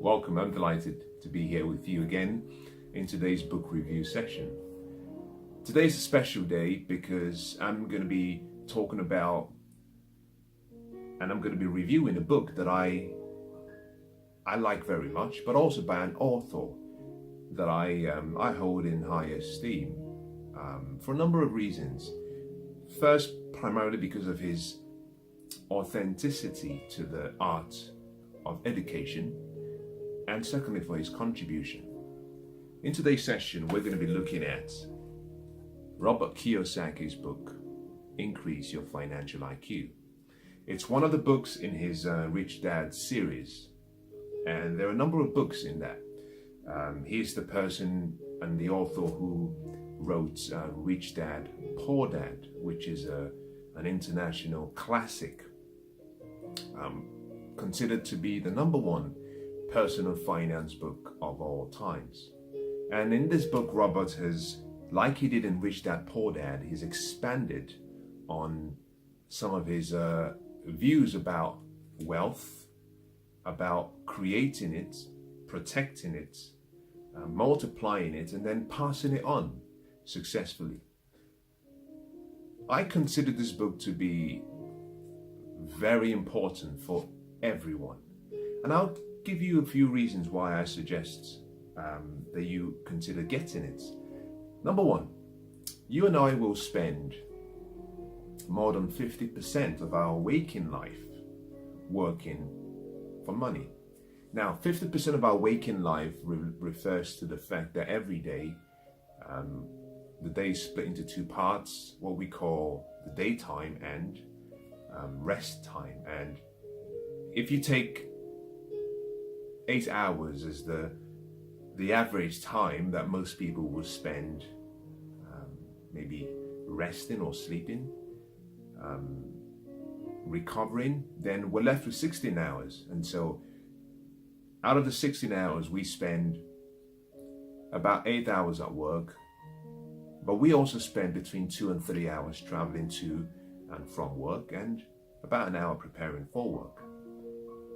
Welcome, I'm delighted to be here with you again in today's book review session. Today's a special day because I'm going to be talking about and I'm going to be reviewing a book that I like very much, but also by an author that I hold in high esteem for a number of reasons. First, primarily because of his authenticity to the art of education, and secondly for his contribution. In today's session, we're going to be looking at Robert Kiyosaki's book, Increase Your Financial IQ. It's one of the books in his Rich Dad series, and there are a number of books in that. He's the person and the author who wrote Rich Dad, Poor Dad, which is an international classic, considered to be the number one personal finance book of all times. And in this book, Robert has, like he did in Rich Dad, Poor Dad, he's expanded on some of his views about wealth, about creating it, protecting it, multiplying it, and then passing it on successfully. I consider this book to be very important for everyone, and I'll give you a few reasons why I suggest that you consider getting it. Number one, you and I will spend more than 50% of our waking life working for money. Now, 50% of our waking life refers to the fact that every day, the day is split into two parts, what we call the daytime and rest time. And if you take 8 hours as the average time that most people will spend maybe resting or sleeping, recovering, then we're left with 16 hours. And so out of the 16 hours, we spend about 8 hours at work, but we also spend between 2 and 3 hours traveling to and from work, and about an hour preparing for work.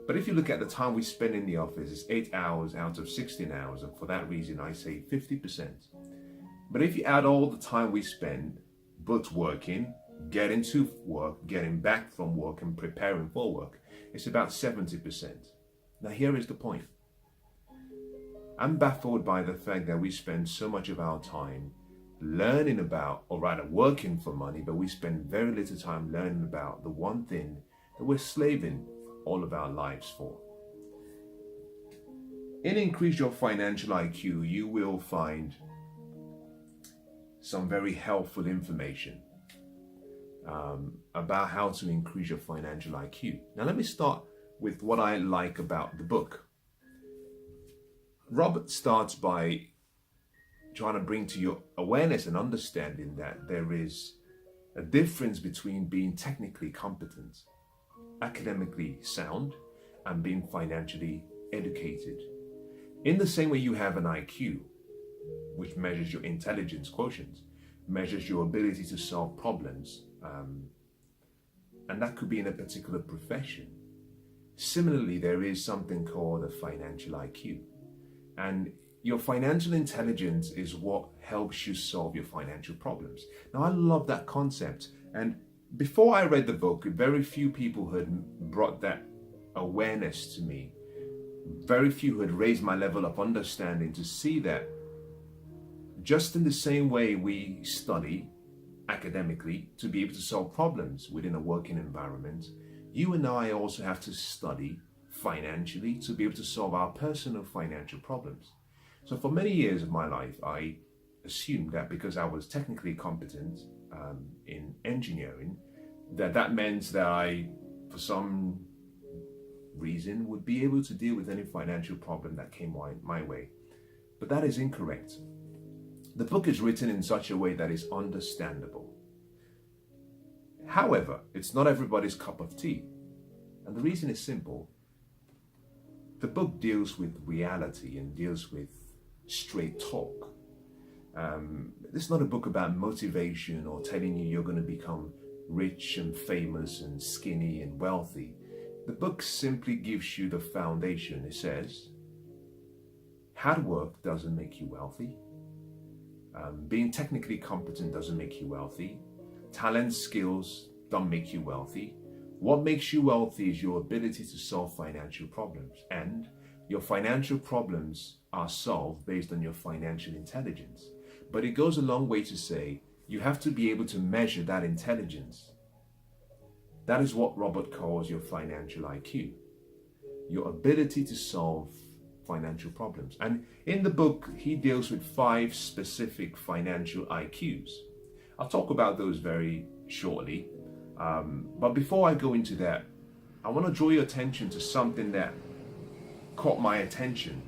But if you look at the time we spend in the office, it's 8 hours out of 16 hours, and for that reason I say 50%. But if you add all the time we spend both working, getting to work, getting back from work, and preparing for work, it's about 70%. Now here is the point. I'm baffled by the fact that we spend so much of our time learning about, or rather working for money, but we spend very little time learning about the one thing that we're slaving all of our lives for. In Increase Your Financial IQ, you will find some very helpful information about how to increase your financial IQ. Now let me start with what I like about the book. Robert starts by trying to bring to your awareness and understanding that there is a difference between being technically competent, academically sound, and being financially educated. In the same way you have an IQ, which measures your intelligence quotient, measures your ability to solve problems, and that could be in a particular profession. Similarly, there is something called a financial IQ, and your financial intelligence is what helps you solve your financial problems. Now, I love that concept, and before I read the book, very few people had brought that awareness to me. Very few had raised my level of understanding to see that just in the same way we study academically to be able to solve problems within a working environment, you and I also have to study financially to be able to solve our personal financial problems. So for many years of my life, I assumed that because I was technically competent in engineering, that meant that I, for some reason, would be able to deal with any financial problem that came my way. But that is incorrect. The book is written in such a way that is understandable. However, it's not everybody's cup of tea. And the reason is simple. The book deals with reality and deals with straight talk. This is not a book about motivation or telling you you're going to become rich and famous and skinny and wealthy. The book simply gives you the foundation. It says, Hard work doesn't make you wealthy. Being technically competent doesn't make you wealthy. Talent, skills don't make you wealthy. What makes you wealthy is your ability to solve financial problems. And your financial problems are solved based on your financial intelligence. But it goes a long way to say you have to be able to measure that intelligence. That is what Robert calls your financial IQ. Your ability to solve financial problems. And in the book, he deals with 5 specific financial IQs. I'll talk about those very shortly. But before I go into that, I want to draw your attention to something that caught my attention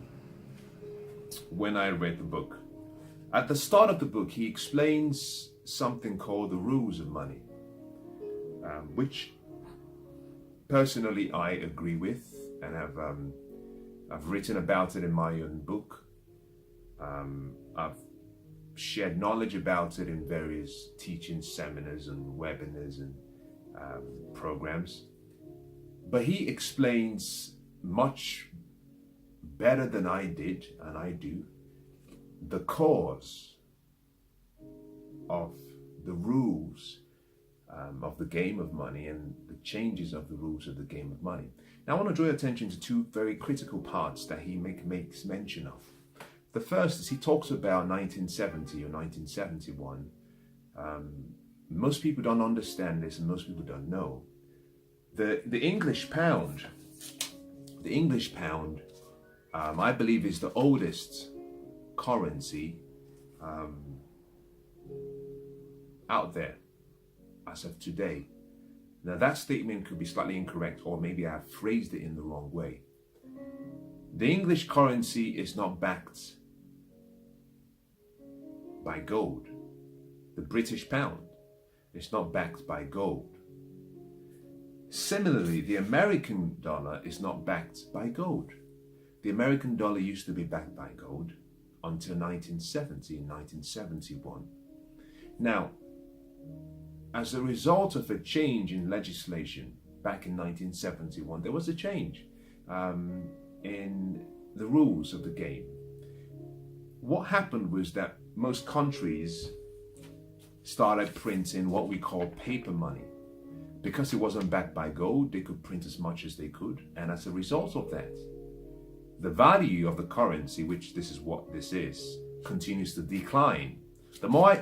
when I read the book. At the start of the book, he explains something called the rules of money, which personally I agree with, and I've written about it in my own book. I've shared knowledge about it in various teaching seminars and webinars and programs. But he explains much better than I did, and I do, the cause of the rules of the game of money and the changes of the rules of the game of money. Now I want to draw your attention to 2 very critical parts that he makes mention of. The first is he talks about 1970 or 1971. Most people don't understand this, and most people don't know. The English pound, I believe, is the oldest currency out there as of today. Now that statement could be slightly incorrect, or maybe I have phrased it in the wrong way. The English currency is not backed by gold. The British pound is not backed by gold. Similarly, the American dollar is not backed by gold. The American dollar used to be backed by gold until 1970 and 1971. Now, as a result of a change in legislation back in 1971, there was a change in the rules of the game. What happened was that most countries started printing what we call paper money. Because it wasn't backed by gold, they could print as much as they could. And as a result of that, the value of the currency, which this is what this is, continues to decline. The more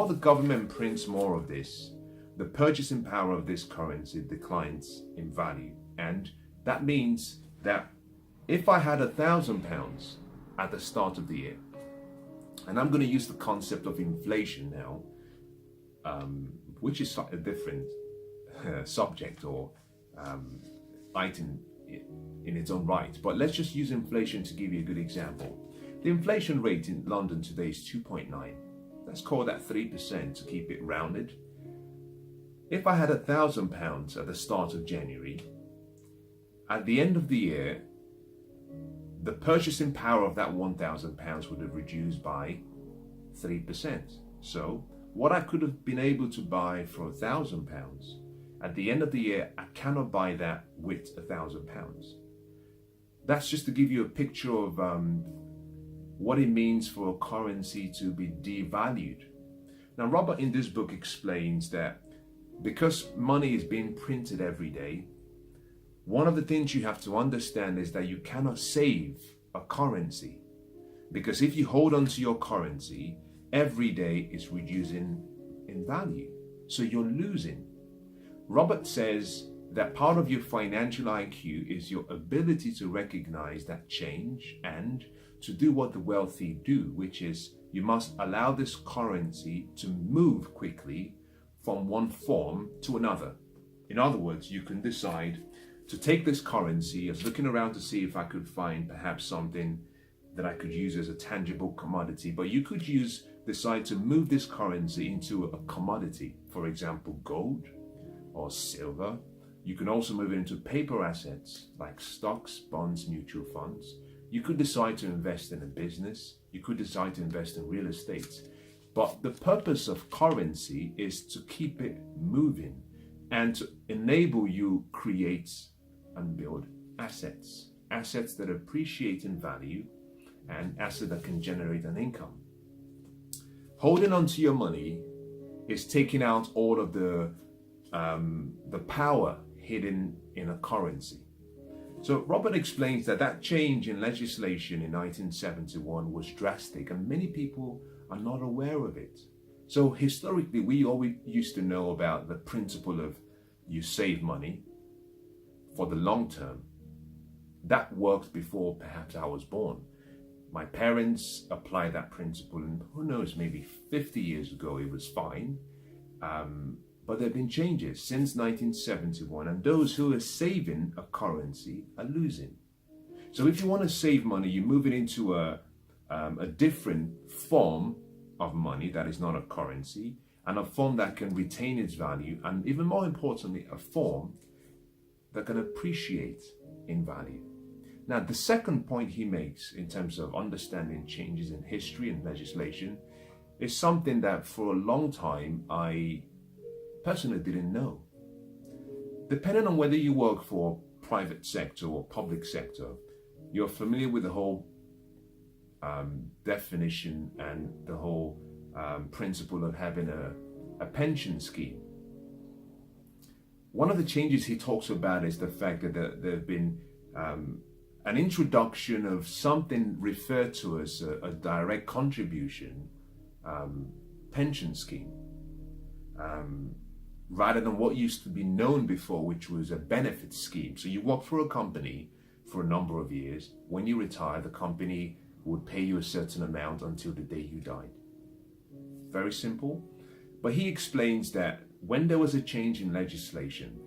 the government prints more of this, the purchasing power of this currency declines in value. And that means that if I had £1,000 at the start of the year, and I'm going to use the concept of inflation now, which is a different subject or item in its own right, but let's just use inflation to give you a good example. The inflation rate in London today is 2.9. Let's call that 3% to keep it rounded. If I had £1,000 at the start of January, at the end of the year, the purchasing power of that £1,000 would have reduced by 3%. So what I could have been able to buy for £1,000, at the end of the year, I cannot buy that with £1,000. That's just to give you a picture of what it means for a currency to be devalued. Now, Robert in this book explains that because money is being printed every day, one of the things you have to understand is that you cannot save a currency. Because if you hold on to your currency, every day it's reducing in value. So you're losing. Robert says that part of your financial IQ is your ability to recognize that change and to do what the wealthy do, which is you must allow this currency to move quickly from one form to another. In other words, you can decide to take this currency. I was looking around to see if I could find perhaps something that I could use as a tangible commodity, but you could decide to move this currency into a commodity, for example, gold or silver. You can also move it into paper assets like stocks, bonds, mutual funds. You could decide to invest in a business. You could decide to invest in real estate. But the purpose of currency is to keep it moving and to enable you create and build assets that appreciate in value an asset that can generate an income. Holding on to your money is taking out all of the power hidden in a currency. So Robert explains that change in legislation in 1971 was drastic, and many people are not aware of it. So historically, we always used to know about the principle of you save money for the long term. That worked before perhaps I was born. My parents applied that principle, and who knows, maybe 50 years ago it was fine. But there have been changes since 1971, and those who are saving a currency are losing. So if you want to save money, you move it into a different form of money that is not a currency, and a form that can retain its value, and even more importantly, a form that can appreciate in value. Now, the second point he makes in terms of understanding changes in history and legislation is something that for a long time I personally didn't know. Depending on whether you work for private sector or public sector, you're familiar with the whole definition and the whole principle of having a pension scheme. One of the changes he talks about is the fact that there have been an introduction of something referred to as a direct contribution pension scheme, rather than what used to be known before, which was a benefit scheme. So you work for a company for a number of years. When you retire, the company would pay you a certain amount until the day you died. Very simple. But he explains that when there was a change in legislation,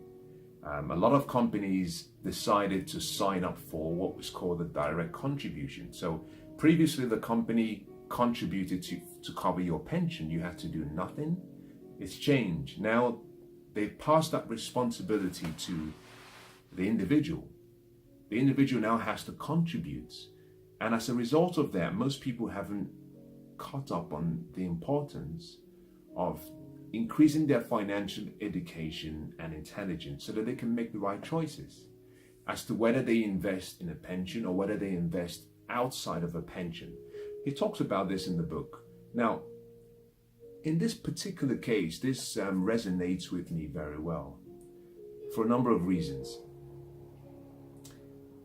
a lot of companies decided to sign up for what was called a direct contribution. So previously the company contributed to cover your pension. You had to do nothing. It's changed. Now they've passed that responsibility to the individual. The individual now has to contribute. And as a result of that, most people haven't caught up on the importance of increasing their financial education and intelligence so that they can make the right choices as to whether they invest in a pension or whether they invest outside of a pension. He talks about this in the book. Now, in this particular case, this resonates with me very well for a number of reasons.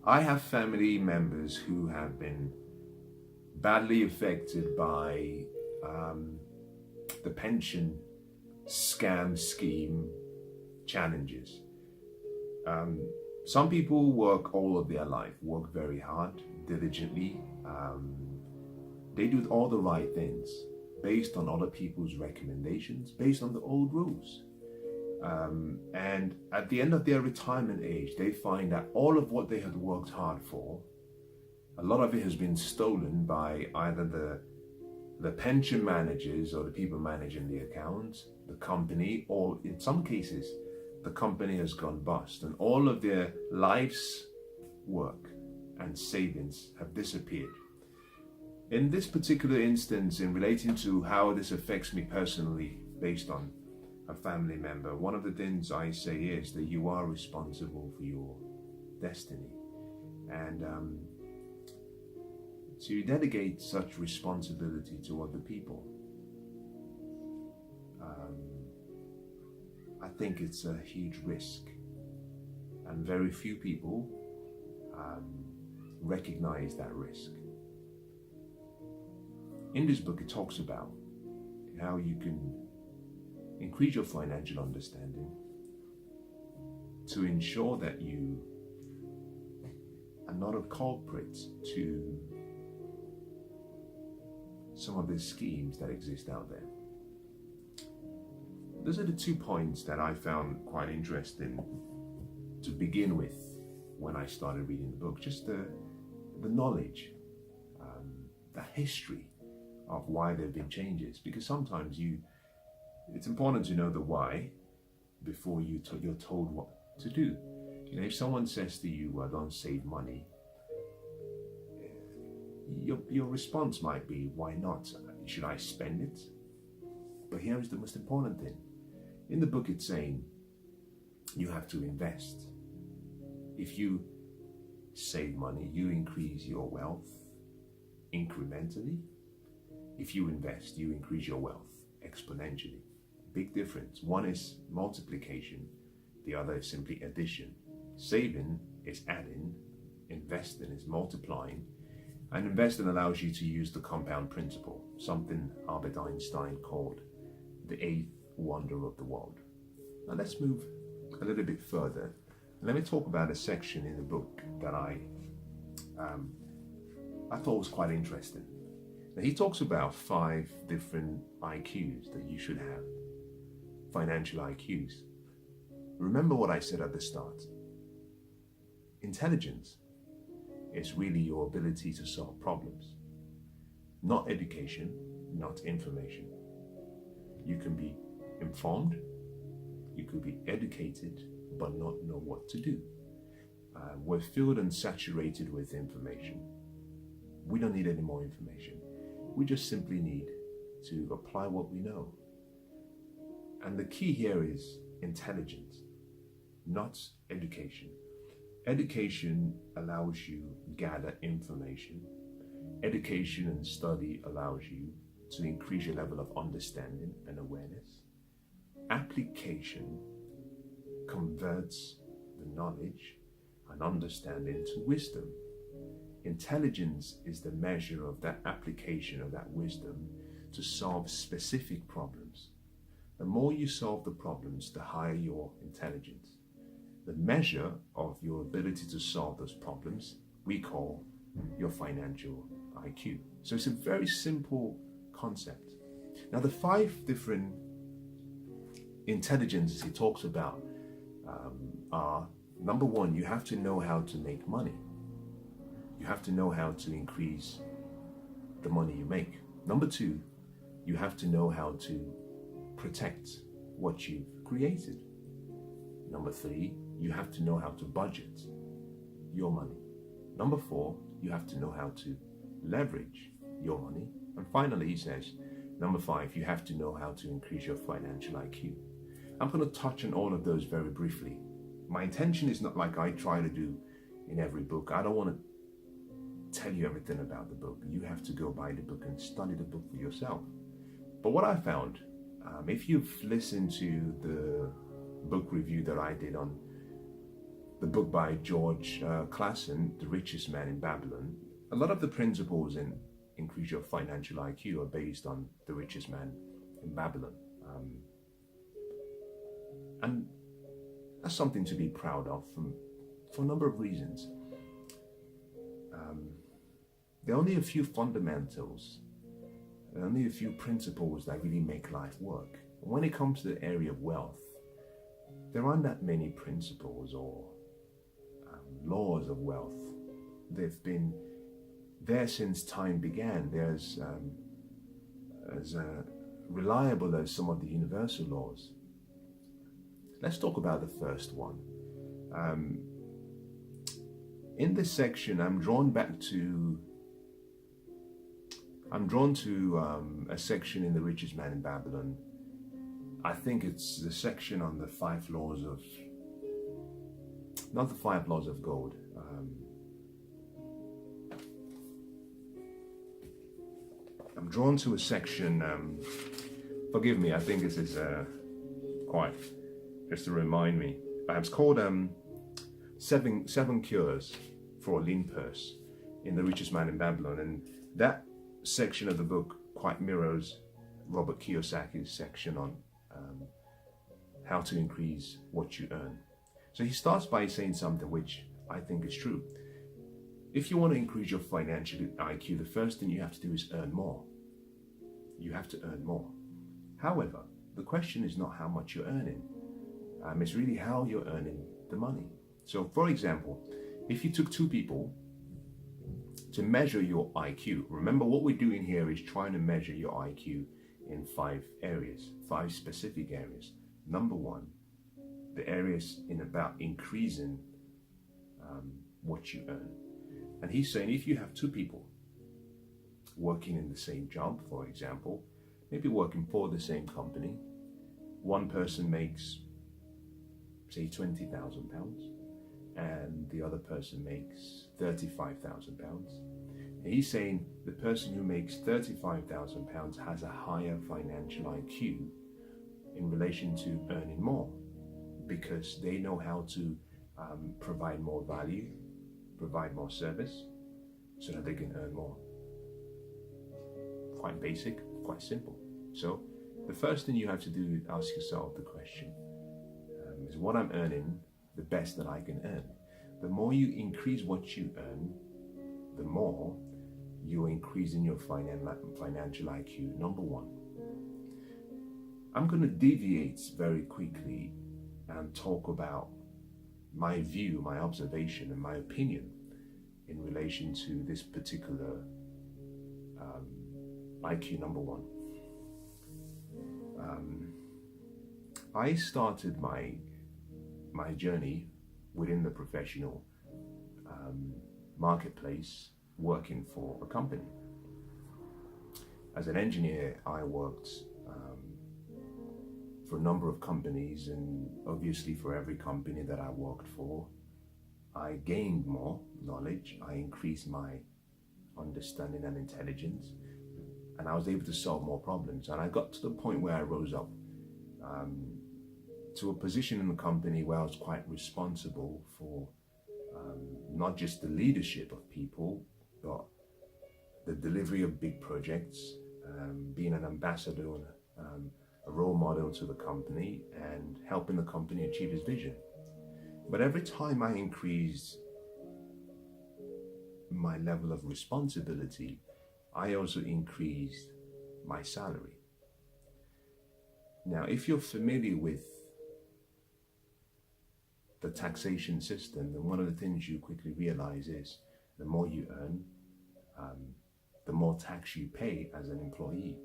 I have family members who have been badly affected by the pension scam scheme challenges. Some people work all of their life, work very hard, diligently. They do all the right things based on other people's recommendations, based on the old rules. And at the end of their retirement age, they find that all of what they had worked hard for, a lot of it has been stolen by either the pension managers or the people managing the accounts, the company, or in some cases, the company has gone bust and all of their life's work and savings have disappeared. In this particular instance, in relating to how this affects me personally based on a family member, one of the things I say is that you are responsible for your destiny. And to delegate such responsibility to other people, I think it's a huge risk. And very few people recognize that risk. In this book, it talks about how you can increase your financial understanding to ensure that you are not a culprit to some of the schemes that exist out there. Those are the 2 points that I found quite interesting to begin with when I started reading the book. Just the knowledge, the history of why there have been changes. Because sometimes it's important to know the why before you're told what to do. You know, if someone says to you, well, don't save money, your response might be, why not? Should I spend it? But here is the most important thing. In the book, it's saying you have to invest. If you save money, you increase your wealth, incrementally. If you invest, you increase your wealth exponentially. Big difference. One is multiplication, the other is simply addition. Saving is adding, investing is multiplying, and investing allows you to use the compound principle, something Albert Einstein called the eighth wonder of the world. Now let's move a little bit further. Let me talk about a section in the book that I thought was quite interesting. Now, he talks about 5 different IQs that you should have, financial IQs. Remember what I said at the start. Intelligence is really your ability to solve problems, not education, not information. You can be informed, you could be educated, but not know what to do. We're filled and saturated with information. We don't need any more information. We just simply need to apply what we know. And the key here is intelligence, not education. Education allows you to gather information. Education and study allows you to increase your level of understanding and awareness. Application converts the knowledge and understanding to wisdom. Intelligence is the measure of that application of that wisdom to solve specific problems. The more you solve the problems, the higher your intelligence. The measure of your ability to solve those problems, we call your financial IQ. So it's a very simple concept. Now, the 5 different intelligences he talks about are, number 1, you have to know how to make money. You have to know how to increase the money you make. Number 2, you have to know how to protect what you've created. Number 3, you have to know how to budget your money. Number 4, you have to know how to leverage your money. And finally, he says, number 5, you have to know how to increase your financial IQ. I'm going to touch on all of those very briefly. My intention is not like I try to do in every book. I don't want to tell you everything about the book. You have to go buy the book and study the book for yourself. But what I found, if you've listened to the book review that I did on the book by George Clason, The Richest Man in Babylon, a lot of the principles in Increase Your Financial IQ are based on The Richest Man in Babylon. And that's something to be proud of for a number of reasons. There are only a few fundamentals, only a few principles that really make life work. When it comes to the area of wealth, there aren't that many principles or laws of wealth. They've been there since time began. They're as reliable as some of the universal laws. Let's talk about the first one. In this section, I'm drawn to a section in The Richest Man in Babylon. I think it's the section on the 5 laws of, not the 5 laws of gold. I'm drawn to a section, forgive me, I think this is quite, just to remind me. It's called Seven Cures for a Lean Purse in The Richest Man in Babylon. And that section of the book quite mirrors Robert Kiyosaki's section on how to increase what you earn. So he starts by saying something which I think is true. If you want to increase your financial IQ, the first thing you have to do is earn more. You have to earn more. However, the question is not how much you're earning. It's really how you're earning the money. So, for example, if you took 2 people to measure your IQ, remember what we're doing here is trying to measure your IQ in 5 areas, 5 specific areas. Number 1, the areas in about increasing what you earn. And he's saying if you have 2 people working in the same job, for example, maybe working for the same company, one person makes, say, £20,000, and the other person makes £35,000. He's saying the person who makes £35,000 has a higher financial IQ in relation to earning more, because they know how to provide more value, provide more service, so that they can earn more. Quite basic, quite simple. So the first thing you have to do is ask yourself the question, is what I'm earning the best that I can earn? The more you increase what you earn, the more you're increasing your financial IQ, number one. I'm going to deviate very quickly and talk about my view, my observation, and my opinion in relation to this particular IQ number one. I started my journey within the professional marketplace working for a company. As an engineer, I worked for a number of companies, and obviously for every company that I worked for, I gained more knowledge, I increased my understanding and intelligence, and I was able to solve more problems. And I got to the point where I rose up to a position in the company where I was quite responsible for not just the leadership of people, but the delivery of big projects, being an ambassador and a role model to the company, and helping the company achieve its vision. But every time I increased my level of responsibility, I also increased my salary. Now, if you're familiar with the taxation system, then one of the things you quickly realize is the more you earn, the more tax you pay as an employee.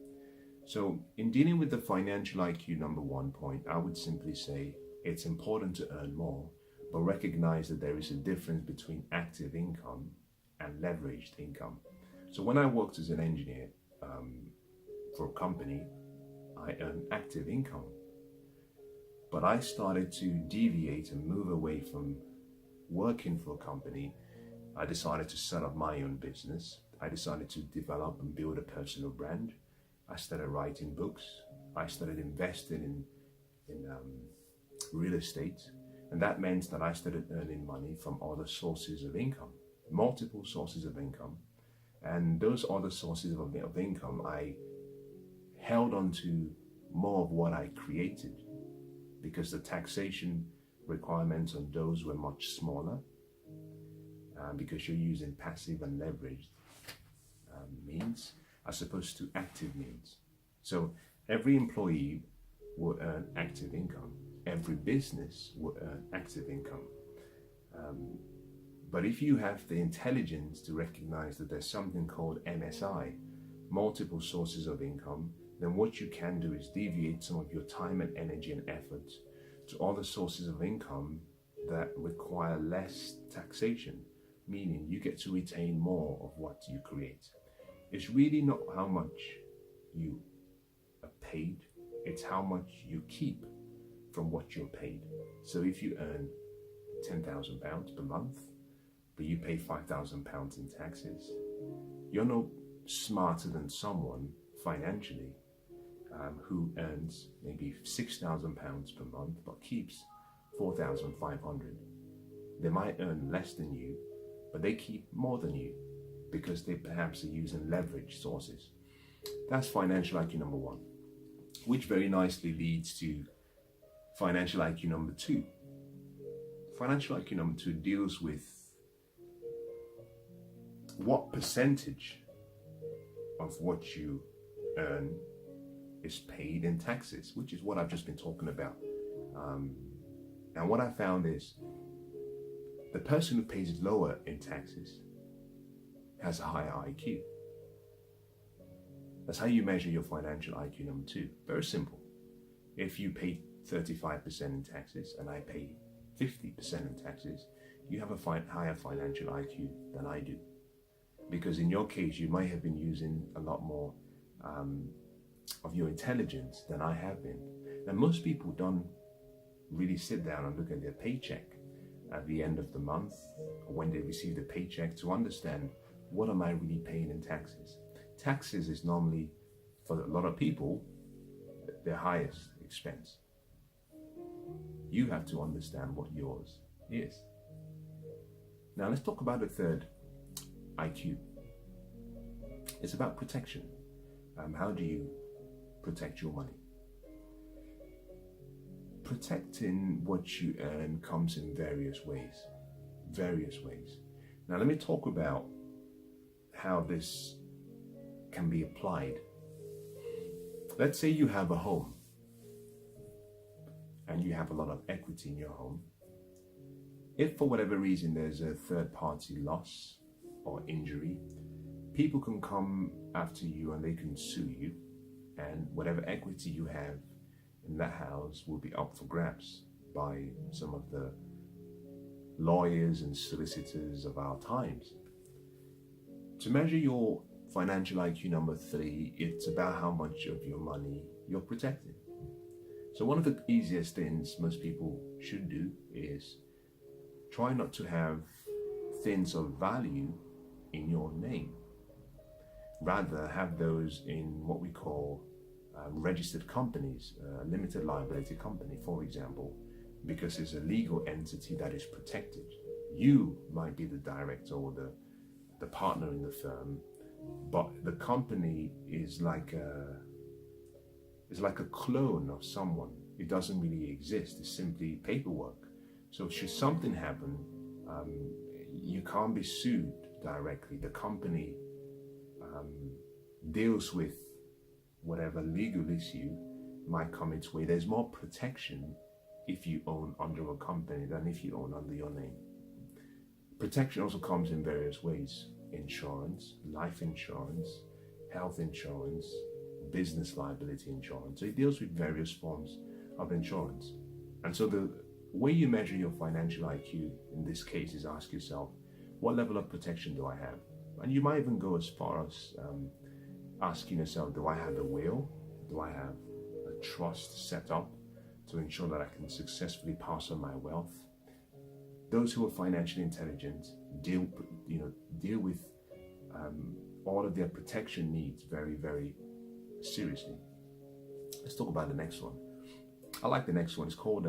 So in dealing with the financial IQ number one point, I would simply say it's important to earn more, but recognize that there is a difference between active income and leveraged income. So when I worked as an engineer for a company, I earned active income. But I started to deviate and move away from working for a company. I decided to set up my own business. I decided to develop and build a personal brand. I started writing books. I started investing in real estate. And that meant that I started earning money from other sources of income, multiple sources of income. And those other sources of income, I held on to more of what I created, because the taxation requirements on those were much smaller, because you're using passive and leveraged means as opposed to active means. So every employee will earn active income. Every business will earn active income. But if you have the intelligence to recognize that there's something called MSI, multiple sources of income, then what you can do is deviate some of your time and energy and effort to other sources of income that require less taxation, meaning you get to retain more of what you create. It's really not how much you are paid, it's how much you keep from what you're paid. So if you earn £10,000 per month, but you pay £5,000 in taxes, you're no smarter than someone financially who earns maybe £6,000 per month but keeps £4,500. They might earn less than you, but they keep more than you because they perhaps are using leverage sources. That's financial IQ number one, which very nicely leads to financial IQ number two. Financial IQ number two deals with what percentage of what you earn is paid in taxes, which is what I've just been talking about. And what I found is the person who pays lower in taxes has a higher IQ. That's how you measure your financial IQ number two. Very simple. If you pay 35% in taxes and I pay 50% in taxes, you have a higher financial IQ than I do. Because in your case, you might have been using a lot more of your intelligence than I have been. And most people don't really sit down and look at their paycheck at the end of the month or when they receive the paycheck to understand, what am I really paying in taxes? Taxes is normally, for a lot of people, their highest expense. You have to understand what yours is. Now let's talk about the third IQ. It's about protection. How do you protect your money? Protecting what you earn comes in various ways. Now let me talk about how this can be applied. Let's say you have a home and you have a lot of equity in your home. If for whatever reason there's a third party loss or injury, people can come after you and they can sue you, and whatever equity you have in that house will be up for grabs by some of the lawyers and solicitors of our times. To measure your financial IQ number 3, it's about how much of your money you're protecting. So one of the easiest things most people should do is try not to have things of value in your name. Rather, have those in what we call registered companies, a limited liability company, for example, because it's a legal entity that is protected. You might be the director or the partner in the firm, but the company is like a clone of someone. It doesn't really exist. It's simply paperwork. So should something happen, you can't be sued directly. The company deals with whatever legal issue might come its way. There's more protection if you own under a company than if you own under your name. Protection also comes in various ways: insurance, life insurance, health insurance, business liability insurance. So it deals with various forms of insurance. And so the way you measure your financial IQ in this case is ask yourself, what level of protection do I have? And you might even go as far as asking yourself, do I have a will? Do I have a trust set up to ensure that I can successfully pass on my wealth? Those who are financially intelligent deal with all of their protection needs very, very seriously. Let's talk about the next one. I like the next one. It's called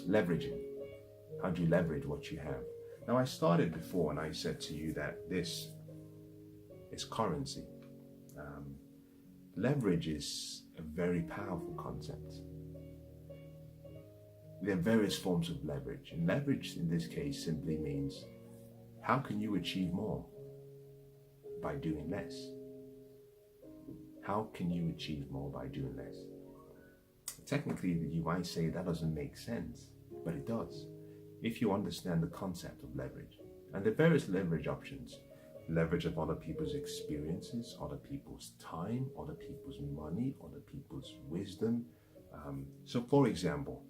leveraging. How do you leverage what you have? Now, I started before and I said to you that this is currency. Leverage is a very powerful concept. There are various forms of leverage, and leverage in this case simply means, how can you achieve more by doing less? How can you achieve more by doing less? Technically, you might say that doesn't make sense, but it does if you understand the concept of leverage. And there are various leverage options: leverage of other people's experiences, other people's time, other people's money, other people's wisdom. So for example,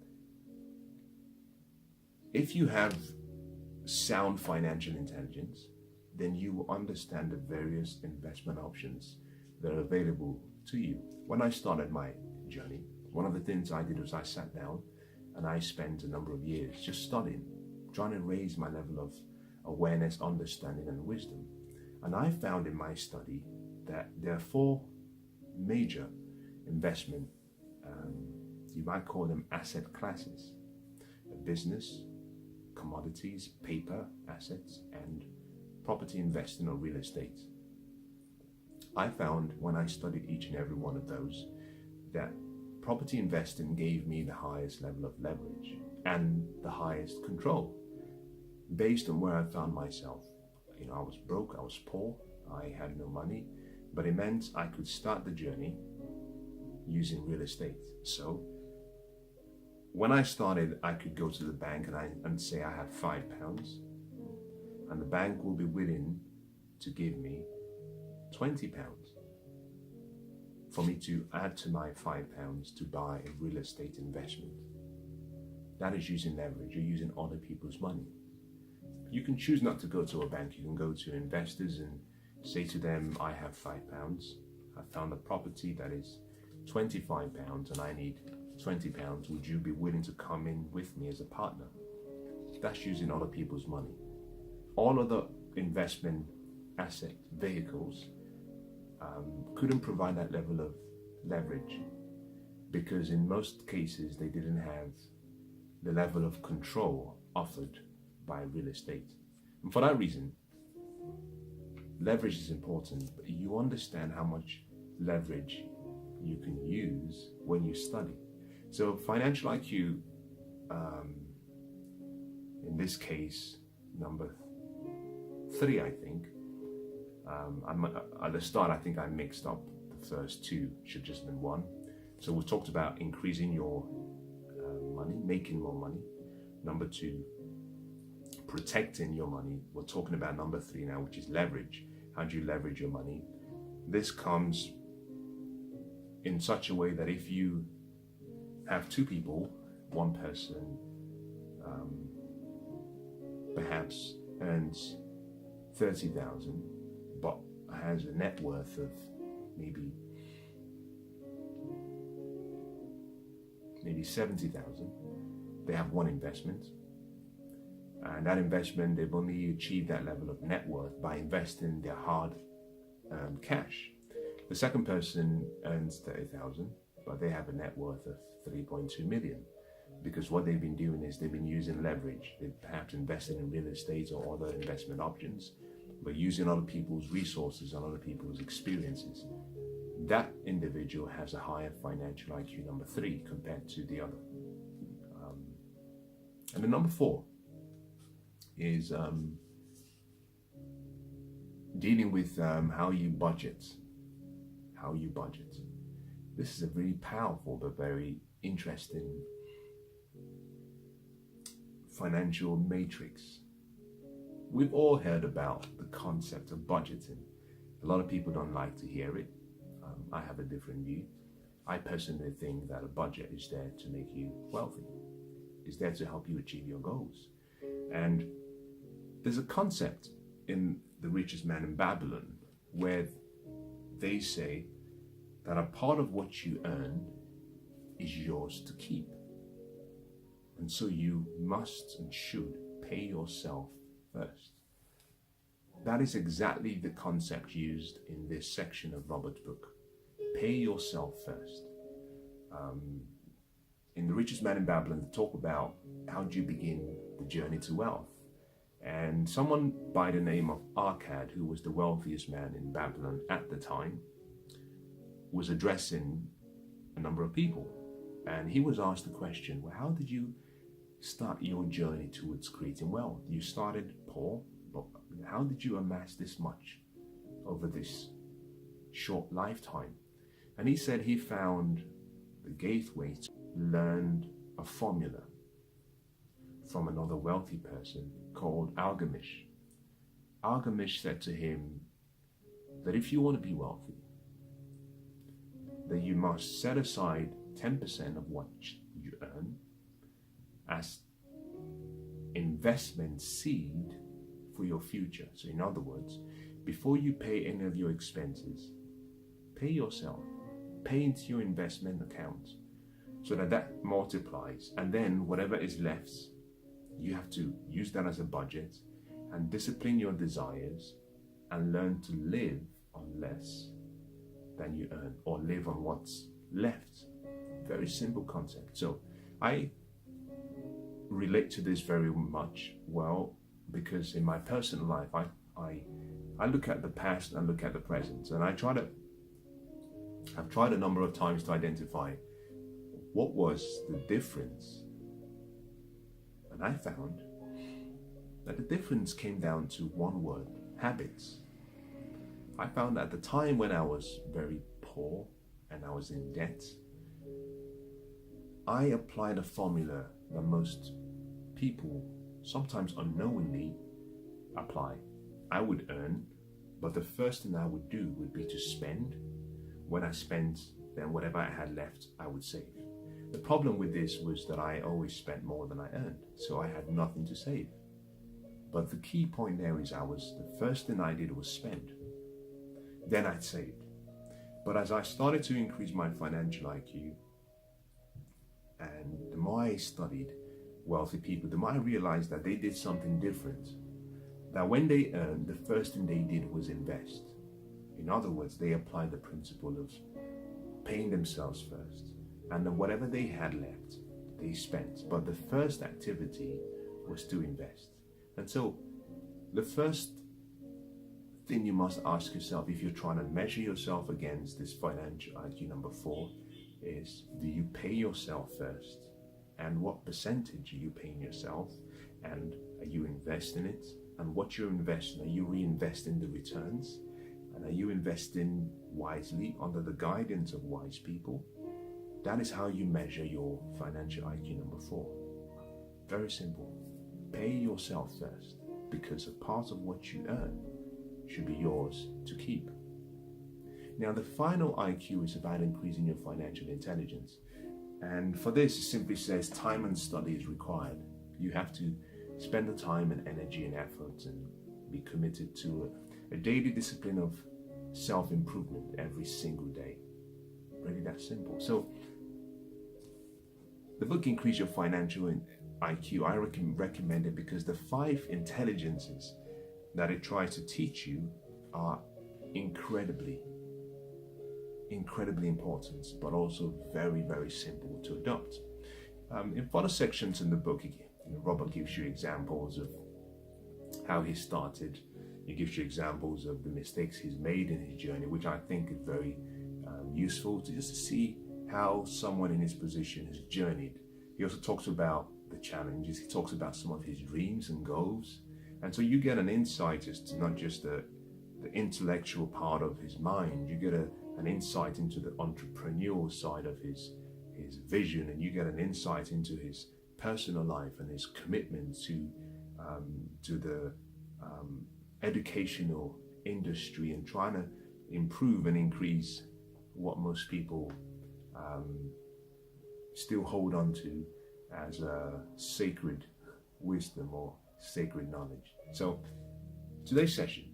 if you have sound financial intelligence, then you will understand the various investment options that are available to you. When I started my journey, one of the things I did was I sat down and I spent a number of years just studying, trying to raise my level of awareness, understanding, and wisdom. And I found in my study that there are 4 major investment, you might call them asset classes: business, commodities, paper assets, and property investing or real estate. I found when I studied each and every one of those that property investing gave me the highest level of leverage and the highest control based on where I found myself. I was broke, I was poor, I had no money, but it meant I could start the journey using real estate. So when I started, I could go to the bank and say I had £5, and the bank will be willing to give me £20 for me to add to my £5 to buy a real estate investment. That is using leverage. You're using other people's money. You can choose not to go to a bank. You can go to investors and say to them, I have £5. I found a property that is £25 and I need £20. Would you be willing to come in with me as a partner? that's using other people's money. All other investment asset vehicles couldn't provide that level of leverage, because in most cases they didn't have the level of control offered by real estate. And for that reason, leverage is important, but you understand how much leverage you can use when you study. So financial IQ, in this case, number 3, I think. At the start, I think I mixed up the first 2, should just been 1. So we talked about increasing your money, making more money. Number 2, protecting your money. We're talking about number 3 now, which is leverage. How do you leverage your money? This comes in such a way that if you have 2 people, one person perhaps earns 30,000, but has a net worth of maybe 70,000. They have one investment, and that investment, they've only achieved that level of net worth by investing their hard cash. The second person earns 30,000, but they have a net worth of 3.2 million, because what they've been doing is they've been using leverage. They've perhaps invested in real estate or other investment options, but using other people's resources and other people's experiences. That individual has a higher financial IQ, number 3, compared to the other. And the number 4 is dealing with how you budget. How you budget. This is a very powerful but very interesting financial matrix. We've all heard about the concept of budgeting. A lot of people don't like to hear it. I have a different view. I personally think that a budget is there to make you wealthy. It's there to help you achieve your goals. And there's a concept in The Richest Man in Babylon where they say that a part of what you earn is yours to keep. And so you must and should pay yourself first. That is exactly the concept used in this section of Robert's book. Pay yourself first. In The Richest Man in Babylon, they talk about how do you begin the journey to wealth. And someone by the name of Arkad, who was the wealthiest man in Babylon at the time, was addressing a number of people. And he was asked the question, well, how did you start your journey towards creating wealth? You started poor, but how did you amass this much over this short lifetime? And he said he found the gateway to learn a formula from another wealthy person called Algamish. Algamish said to him that if you want to be wealthy, that you must set aside 10% of what you earn as investment seed for your future. So in other words, before you pay any of your expenses, pay yourself, pay into your investment account so that multiplies, and then whatever is left, you have to use that as a budget and discipline your desires and learn to live on less than you earn, or live on what's left. Very simple concept. So I relate to this very much well, because in my personal life, I look at the past and look at the present, and I've tried a number of times to identify what was the difference. And I found that the difference came down to one word: habits. I found at the time when I was very poor and I was in debt, I applied a formula that most people sometimes unknowingly apply. I would earn, but the first thing I would do would be to spend. When I spent, then whatever I had left, I would save. The problem with this was that I always spent more than I earned, so I had nothing to save. But the key point there is the first thing I did was spend. Then I'd saved. But as I started to increase my financial IQ, and the more I studied, wealthy people, they might realize that they did something different. That when they earned, the first thing they did was invest. In other words, they applied the principle of paying themselves first, and then whatever they had left, they spent. But the first activity was to invest. And so the first thing you must ask yourself, if you're trying to measure yourself against this financial IQ number 4, is, do you pay yourself first? And what percentage are you paying yourself? And are you investing it? And what you're investing, are you reinvesting the returns? And are you investing wisely under the guidance of wise people? That is how you measure your financial IQ number 4. Very simple. Pay yourself first, because a part of what you earn should be yours to keep. Now, the final IQ is about increasing your financial intelligence. And for this, it simply says time and study is required. You have to spend the time and energy and effort and be committed to a daily discipline of self-improvement every single day. Really that simple. So the book Increase Your Financial IQ, I recommend it because the 5 intelligences that it tries to teach you are incredibly important, but also very, very simple to adopt. In further sections in the book, Robert gives you examples of how he started. He gives you examples of the mistakes he's made in his journey, which I think is very useful to just to see how someone in his position has journeyed. He also talks about the challenges. He talks about some of his dreams and goals. And so you get an insight as to not just the intellectual part of his mind, you get an insight into the entrepreneurial side of his vision, and you get an insight into his personal life and his commitment to the educational industry and trying to improve and increase what most people still hold on to as a sacred wisdom or sacred knowledge. So today's session,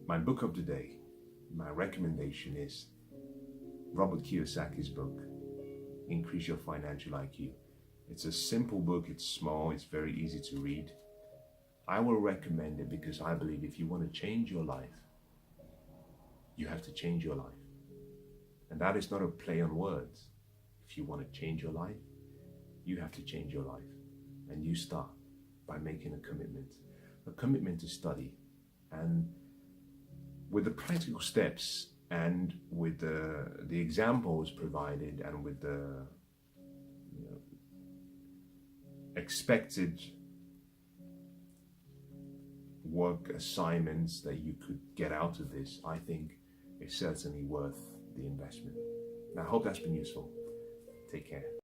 my book of the day, my recommendation is Robert Kiyosaki's book, Increase Your Financial IQ. It's a simple book, it's small, it's very easy to read. I will recommend it because I believe if you want to change your life, you have to change your life. And that is not a play on words. If you want to change your life, you have to change your life. And you start by making a commitment to study. And with the practical steps and with the examples provided and with the expected work assignments that you could get out of this, I think it's certainly worth the investment. And I hope that's been useful. Take care.